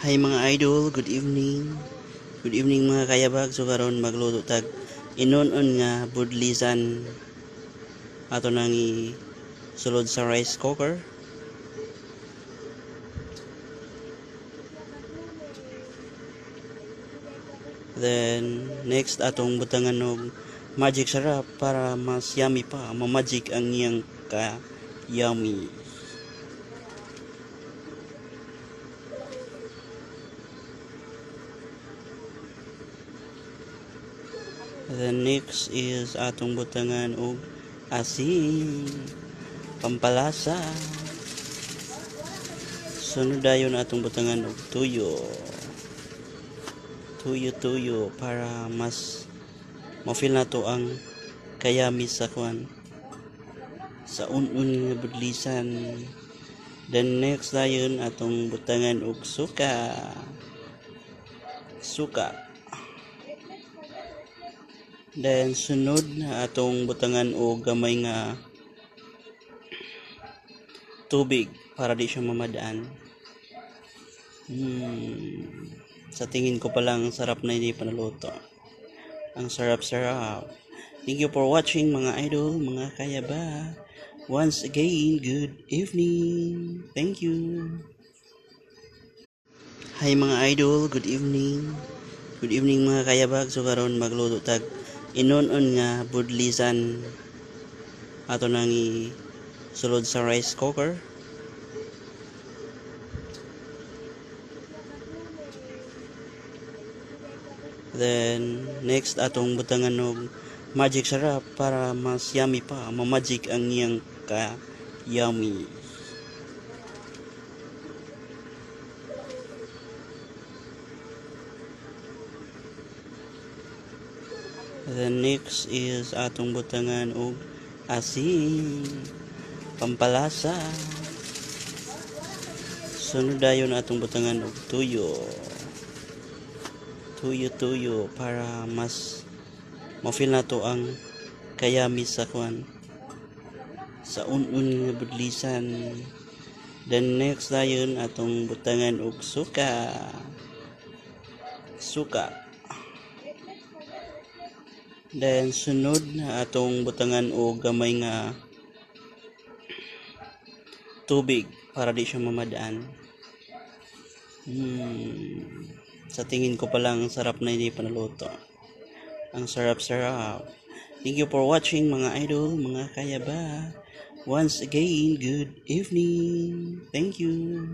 Hi mga idol, good evening. Good evening mga kayabag. So karon magluto tag inon-on nga budlisan ato nang sulod sa rice cooker. Then next atong butangan og magic sarap para mas yummy pa, ma-magic ang iyang ka yummy. Then next is atong butangan og asin, pampalasa. Sunod dayon atong butangan og tuyo. Tuyo para mas ma-feel nato ang kayami sa kwan sa un-un nga budlisan. Then next dayon atong butangan og suka. Then sunod na atong butangan og gamay nga tubig para di siya mamadaan. Sa tingin ko pa lang sarap na hindi panaluto. Ang sarap-sarap. Thank you for watching mga idol, mga kayaba. Once again, good evening. Thank you. Hi mga idol, good evening. Good evening mga kayabag. So karon magluto tag inon-on nga budlisan ato nang sulod sa rice cooker. Then next atong butangan og magic sarap para mas yummy pa, ma-magic ang iyang ka yummy. Then next is atong butangan og asin, pampalasa. Sunod dayon atong butangan og tuyo. Tuyo para mas ma-feel nato ang kayami sa kwan sa un-un nga budlisan. Then next dayon atong butangan og suka. Then sunod na atong butangan og gamay nga tubig para di siya mamadaan. Sa tingin ko pa lang sarap na hindi panaluto. Ang sarap-sarap. Thank you for watching mga idol, mga kayaba. Once again, good evening. Thank you.